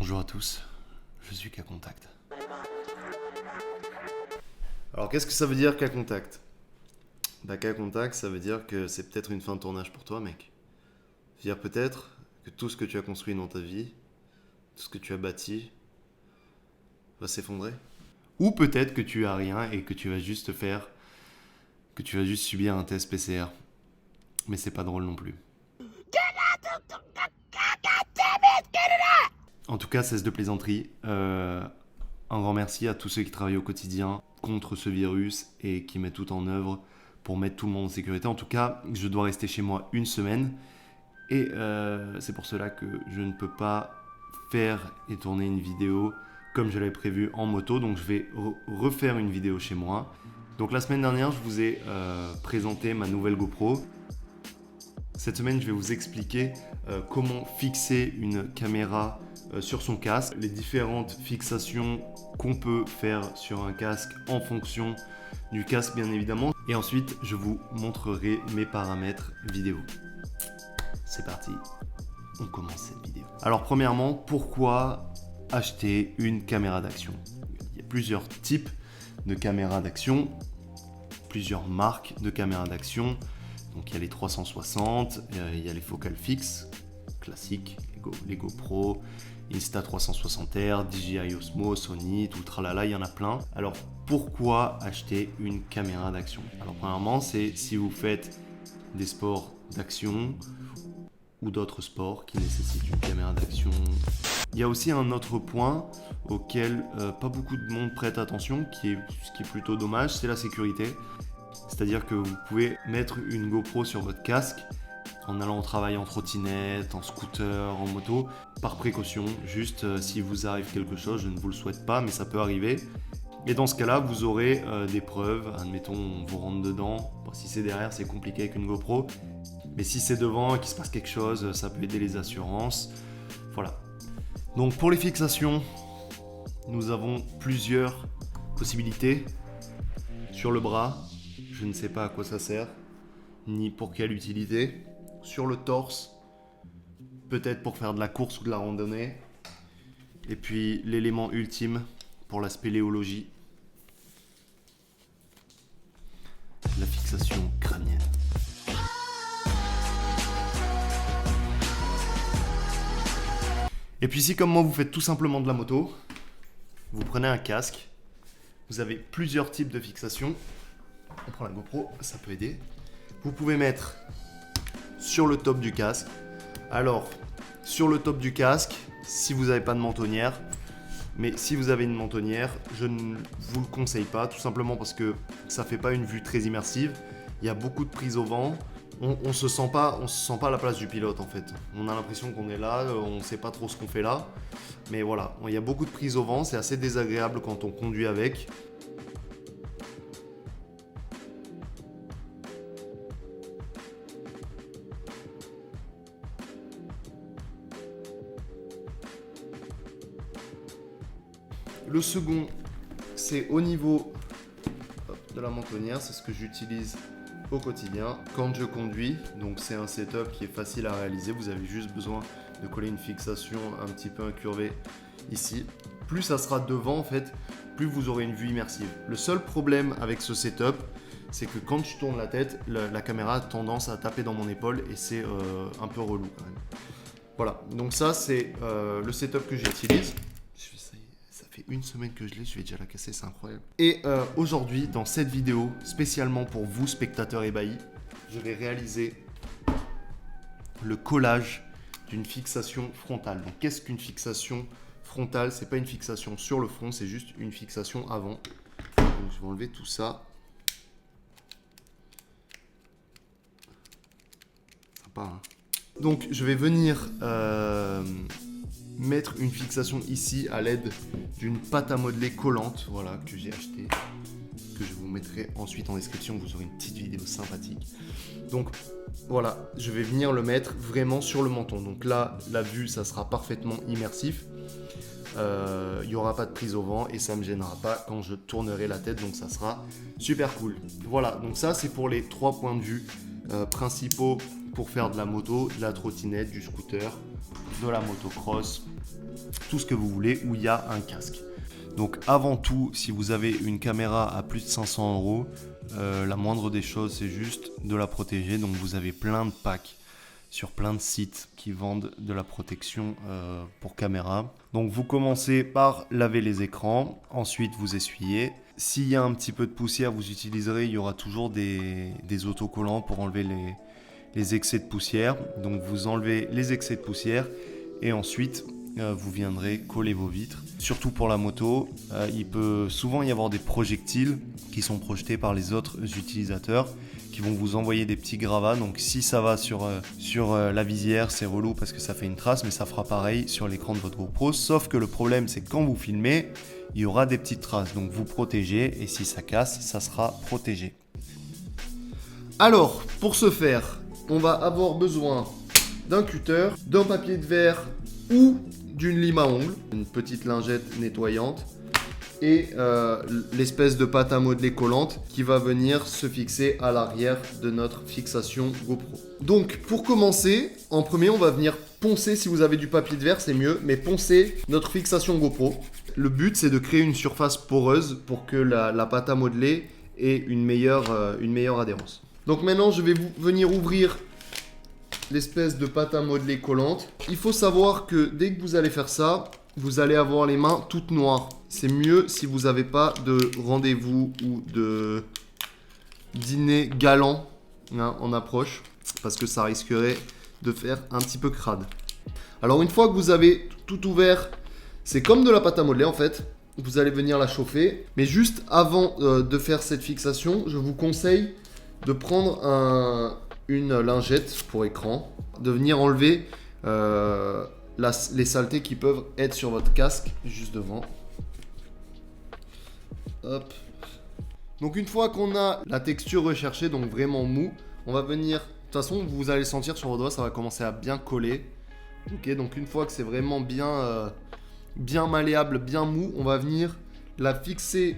Bonjour à tous, je suis Cas Contact. Alors qu'est-ce que ça veut dire Cas Contact? Cas Contact, ça veut dire que c'est peut-être une fin de tournage pour toi, mec. C'est-à-dire peut-être que tout ce que tu as construit dans ta vie, tout ce que tu as bâti, va s'effondrer. Ou peut-être que tu as rien et que tu vas juste subir un test PCR. Mais c'est pas drôle non plus. En tout cas, cesse de plaisanterie. Un grand merci à tous ceux qui travaillent au quotidien contre ce virus et qui mettent tout en œuvre pour mettre tout le monde en sécurité. En tout cas, je dois rester chez moi une semaine et c'est pour cela que je ne peux pas faire et tourner une vidéo comme je l'avais prévu en moto. Donc je vais refaire une vidéo chez moi. Donc la semaine dernière, je vous ai présenté ma nouvelle GoPro. Cette semaine, je vais vous expliquer comment fixer une caméra sur son casque, les différentes fixations qu'on peut faire sur un casque en fonction du casque bien évidemment. Et ensuite, je vous montrerai mes paramètres vidéo. C'est parti, on commence cette vidéo. Alors premièrement, pourquoi acheter une caméra d'action? Il y a plusieurs types de caméras d'action, plusieurs marques de caméras d'action. Donc il y a les 360, il y a les focales fixes, classiques, les GoPro, Insta360R, DJI Osmo, Sony, tout le tralala, il y en a plein. Alors pourquoi acheter une caméra d'action? Alors premièrement, c'est si vous faites des sports d'action ou d'autres sports qui nécessitent une caméra d'action. Il y a aussi un autre point auquel pas beaucoup de monde prête attention, ce qui est plutôt dommage, c'est la sécurité. C'est-à-dire que vous pouvez mettre une GoPro sur votre casque en allant au travail en trottinette, en scooter, en moto, par précaution, juste si vous arrive quelque chose, je ne vous le souhaite pas, mais ça peut arriver. Et dans ce cas-là, vous aurez des preuves, admettons, on vous rentre dedans. Bon, si c'est derrière, c'est compliqué avec une GoPro, mais si c'est devant et qu'il se passe quelque chose, ça peut aider les assurances. Voilà. Donc pour les fixations, nous avons plusieurs possibilités. Sur le bras, je ne sais pas à quoi ça sert, ni pour quelle utilité. Sur le torse, peut-être pour faire de la course ou de la randonnée. Et puis l'élément ultime pour la spéléologie, la fixation crânienne. Et puis si comme moi vous faites tout simplement de la moto, vous prenez un casque, vous avez plusieurs types de fixations. On prend la GoPro, ça peut aider. Vous pouvez mettre sur le top du casque. Alors, sur le top du casque, si vous n'avez pas de mentonnière, mais si vous avez une mentonnière, je ne vous le conseille pas, tout simplement parce que ça ne fait pas une vue très immersive. Il y a beaucoup de prise au vent. On se sent pas à la place du pilote en fait. On a l'impression qu'on est là, on ne sait pas trop ce qu'on fait là. Mais voilà, il y a beaucoup de prise au vent, c'est assez désagréable quand on conduit avec. Le second, c'est au niveau de la mentonnière, c'est ce que j'utilise au quotidien quand je conduis. Donc c'est un setup qui est facile à réaliser, vous avez juste besoin de coller une fixation un petit peu incurvée ici. Plus ça sera devant en fait, plus vous aurez une vue immersive. Le seul problème avec ce setup, c'est que quand je tourne la tête, la caméra a tendance à taper dans mon épaule et c'est un peu relou quand même. Voilà, donc ça c'est le setup que j'utilise. Ça fait une semaine que je l'ai, je vais déjà la casser, c'est incroyable. Et aujourd'hui, dans cette vidéo, spécialement pour vous, spectateurs ébahis, je vais réaliser le collage d'une fixation frontale. Donc, qu'est-ce qu'une fixation frontale? C'est pas une fixation sur le front, c'est juste une fixation avant. Donc, je vais enlever tout ça. Sympa, hein? Donc, je vais venir mettre une fixation ici à l'aide d'une pâte à modeler collante, voilà, que j'ai acheté, que je vous mettrai ensuite en description, vous aurez une petite vidéo sympathique. Donc voilà, je vais venir le mettre vraiment sur le menton. Donc là, la vue, ça sera parfaitement immersif. Il n'y aura pas de prise au vent et ça ne me gênera pas quand je tournerai la tête, donc ça sera super cool. Voilà, donc ça c'est pour les 3 points de vue principaux pour faire de la moto, de la trottinette, du scooter. de la motocross, tout ce que vous voulez, où il y a un casque. Donc avant tout, si vous avez une caméra à plus de 500 €, la moindre des choses, c'est juste de la protéger. Donc vous avez plein de packs sur plein de sites qui vendent de la protection pour caméra. Donc vous commencez par laver les écrans, ensuite vous essuyez. S'il y a un petit peu de poussière, vous utiliserez, il y aura toujours des autocollants pour enlever les excès de poussière. Donc vous enlevez les excès de poussière et ensuite vous viendrez coller vos vitres. Surtout pour la moto, il peut souvent y avoir des projectiles qui sont projetés par les autres utilisateurs qui vont vous envoyer des petits gravats. Donc si ça va sur la visière, c'est relou parce que ça fait une trace, mais ça fera pareil sur l'écran de votre GoPro. Sauf que le problème, c'est que quand vous filmez, il y aura des petites traces. Donc vous protégez et si ça casse, ça sera protégé. Alors, pour ce faire, on va avoir besoin d'un cutter, d'un papier de verre ou d'une lime à ongles, une petite lingette nettoyante et l'espèce de pâte à modeler collante qui va venir se fixer à l'arrière de notre fixation GoPro. Donc pour commencer, en premier on va venir poncer, si vous avez du papier de verre c'est mieux, mais poncer notre fixation GoPro. Le but c'est de créer une surface poreuse pour que la pâte à modeler ait une meilleure adhérence. Donc maintenant je vais venir ouvrir l'espèce de pâte à modeler collante. Il faut savoir que dès que vous allez faire ça, vous allez avoir les mains toutes noires. C'est mieux si vous n'avez pas de rendez-vous ou de dîner galant en approche, parce que ça risquerait de faire un petit peu crade. Alors une fois que vous avez tout ouvert, c'est comme de la pâte à modeler en fait. Vous allez venir la chauffer. Mais juste avant de faire cette fixation, je vous conseille de prendre une lingette pour écran, de venir enlever les saletés qui peuvent être sur votre casque juste devant. Hop. Donc une fois qu'on a la texture recherchée, donc vraiment mou, on va venir, de toute façon vous allez le sentir sur vos doigts, ça va commencer à bien coller. Ok, donc une fois que c'est vraiment bien malléable, bien mou, on va venir la fixer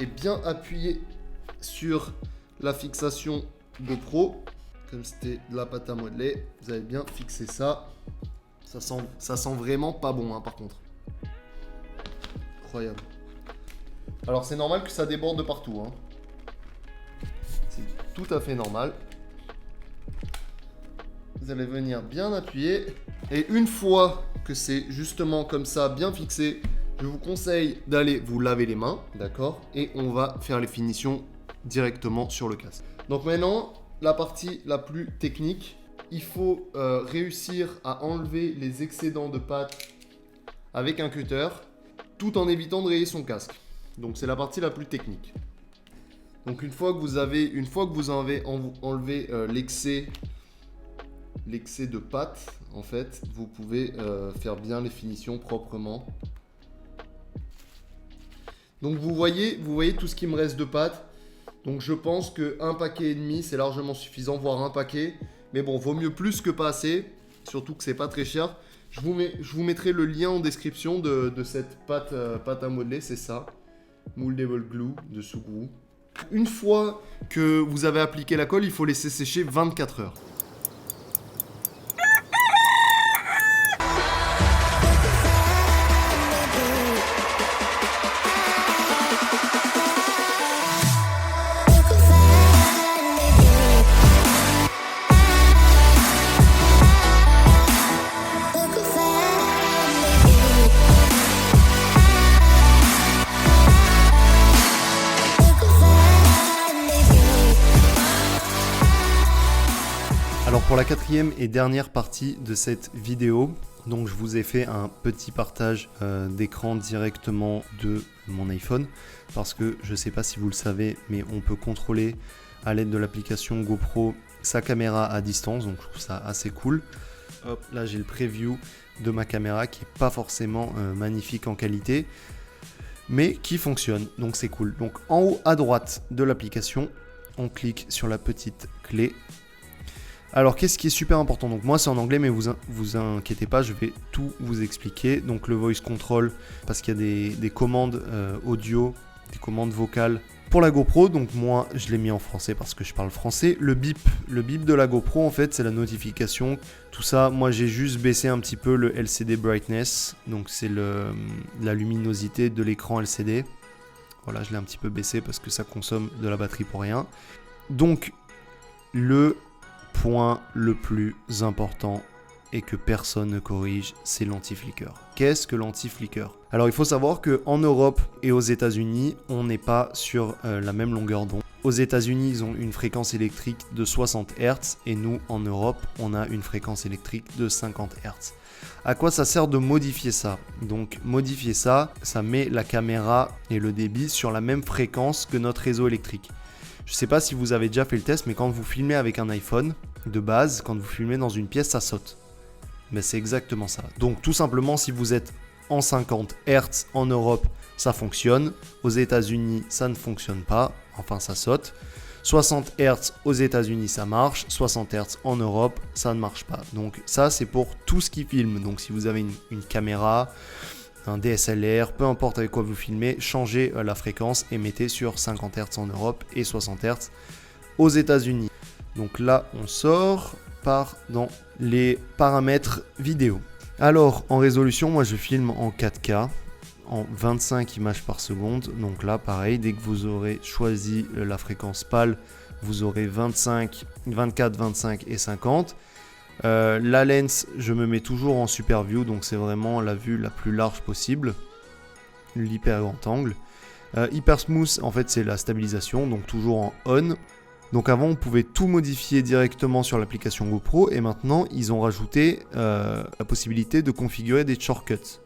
et bien appuyer sur la fixation GoPro. Comme c'était de la pâte à modeler, vous allez bien fixer ça. Ça sent vraiment pas bon par contre. Incroyable. Alors c'est normal que ça déborde de partout. C'est tout à fait normal. Vous allez venir bien appuyer. Et une fois que c'est justement comme ça, bien fixé, je vous conseille d'aller vous laver les mains. D'accord ? Et on va faire les finitions directement sur le casque. Donc maintenant, la partie la plus technique. Il faut réussir à enlever les excédents de pâte avec un cutter tout en évitant de rayer son casque. Donc c'est la partie la plus technique. Donc une fois que vous avez enlevé l'excès de pâte, en fait, vous pouvez faire bien les finitions proprement. Donc vous voyez tout ce qui me reste de pâte. Donc je pense qu'un paquet et demi c'est largement suffisant, voire un paquet. Mais bon, vaut mieux plus que pas assez, surtout que c'est pas très cher. Je vous mettrai le lien en description de cette pâte à modeler, c'est ça. Moldable Glue de Sugru. Une fois que vous avez appliqué la colle, il faut laisser sécher 24 heures. Alors pour la quatrième et dernière partie de cette vidéo, donc je vous ai fait un petit partage d'écran directement de mon iPhone parce que je ne sais pas si vous le savez, mais on peut contrôler à l'aide de l'application GoPro sa caméra à distance, donc je trouve ça assez cool. Hop, là j'ai le preview de ma caméra qui n'est pas forcément magnifique en qualité, mais qui fonctionne, donc c'est cool. Donc en haut à droite de l'application, on clique sur la petite clé. Alors qu'est-ce qui est super important? Donc moi c'est en anglais, mais vous inquiétez pas, je vais tout vous expliquer. Donc le voice control, parce qu'il y a des commandes audio, les commandes vocales pour la GoPro. Donc moi, je l'ai mis en français parce que je parle français. Le bip de la GoPro, en fait, c'est la notification. Tout ça, moi, j'ai juste baissé un petit peu le LCD brightness. Donc c'est la luminosité de l'écran LCD. Voilà, je l'ai un petit peu baissé parce que ça consomme de la batterie pour rien. Donc, le point le plus important et que personne ne corrige, c'est l'anti-flicker. Qu'est-ce que l'anti-flicker? Alors, il faut savoir qu'en Europe et aux États-Unis, on n'est pas sur la même longueur d'onde. Aux États-Unis, ils ont une fréquence électrique de 60 Hz et nous, en Europe, on a une fréquence électrique de 50 Hz. À quoi ça sert de modifier ça? Donc, modifier ça, ça met la caméra et le débit sur la même fréquence que notre réseau électrique. Je ne sais pas si vous avez déjà fait le test, mais quand vous filmez avec un iPhone, de base, quand vous filmez dans une pièce, ça saute. Mais c'est exactement ça. Donc tout simplement, si vous êtes en 50 Hz en Europe, ça fonctionne. Aux États-Unis, ça ne fonctionne pas. Enfin, ça saute. 60 Hz aux États-Unis, ça marche. 60 Hz en Europe, ça ne marche pas. Donc ça, c'est pour tout ce qui filme. Donc si vous avez une caméra, un DSLR, peu importe avec quoi vous filmez, changez la fréquence et mettez sur 50 Hz en Europe et 60 Hz aux États-Unis. Donc là, on sort dans les paramètres vidéo. Alors, en résolution, moi je filme en 4K, en 25 images par seconde. Donc là, pareil, dès que vous aurez choisi la fréquence PAL, vous aurez 25, 24, 25 et 50. La lens, je me mets toujours en super view, donc c'est vraiment la vue la plus large possible, l'hyper grand angle. Hyper smooth, en fait, c'est la stabilisation, donc toujours en on. Donc avant, on pouvait tout modifier directement sur l'application GoPro, et maintenant, ils ont rajouté la possibilité de configurer des shortcuts.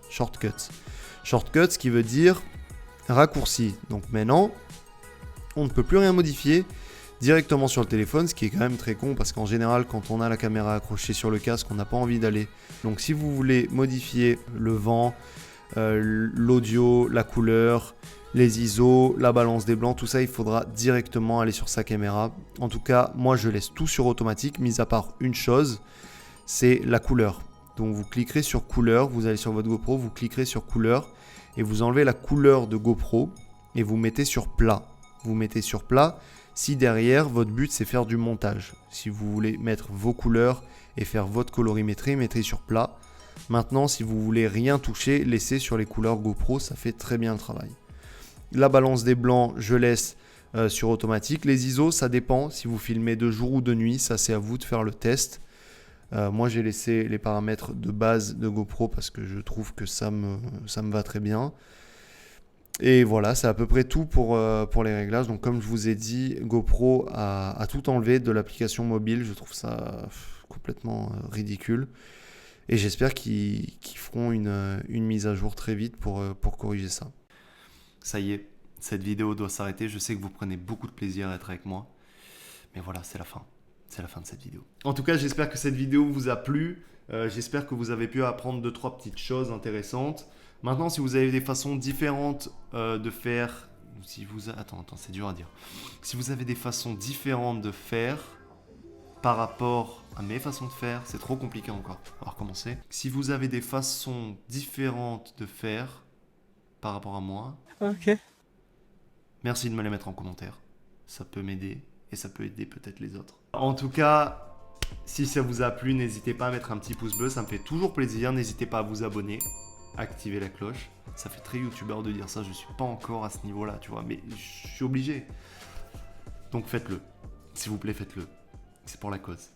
Shortcuts qui veut dire raccourci. Donc maintenant, on ne peut plus rien modifier directement sur le téléphone, ce qui est quand même très con parce qu'en général, quand on a la caméra accrochée sur le casque, on n'a pas envie d'aller. Donc si vous voulez modifier le vent, l'audio, la couleur, les ISO, la balance des blancs, tout ça, il faudra directement aller sur sa caméra. En tout cas, moi je laisse tout sur automatique, mis à part une chose, c'est la couleur. Donc vous cliquerez sur couleur, vous allez sur votre GoPro, vous cliquerez sur couleur et vous enlevez la couleur de GoPro et vous mettez sur plat. Vous mettez sur plat si derrière votre but c'est faire du montage. Si vous voulez mettre vos couleurs et faire votre colorimétrie, mettez sur plat. Maintenant, si vous voulez rien toucher, laissez sur les couleurs GoPro, ça fait très bien le travail. La balance des blancs, je laisse sur automatique. Les ISO, ça dépend si vous filmez de jour ou de nuit, ça c'est à vous de faire le test. Moi j'ai laissé les paramètres de base de GoPro parce que je trouve que ça me va très bien. Et voilà, c'est à peu près tout pour les réglages. Donc comme je vous ai dit, GoPro a tout enlevé de l'application mobile. Je trouve ça complètement ridicule. Et j'espère qu'ils feront une mise à jour très vite pour corriger ça. Ça y est, cette vidéo doit s'arrêter. Je sais que vous prenez beaucoup de plaisir à être avec moi. Mais voilà, c'est la fin. C'est la fin de cette vidéo. En tout cas, j'espère que cette vidéo vous a plu. J'espère que vous avez pu apprendre 2-3 petites choses intéressantes. Maintenant, si vous avez des façons différentes de faire... Attends, c'est dur à dire. Si vous avez des façons différentes de faire par rapport à mes façons de faire, c'est trop compliqué encore. On va recommencer. Si vous avez des façons différentes de faire par rapport à moi, Ok. merci de me les mettre en commentaire. Ça peut m'aider et ça peut aider peut-être les autres. En tout cas, si ça vous a plu, n'hésitez pas à mettre un petit pouce bleu, ça me fait toujours plaisir. N'hésitez pas à vous abonner, activer la cloche. Ça fait très youtubeur de dire ça, je suis pas encore à ce niveau-là, tu vois, mais je suis obligé. Donc faites-le. S'il vous plaît, faites-le. C'est pour la cause.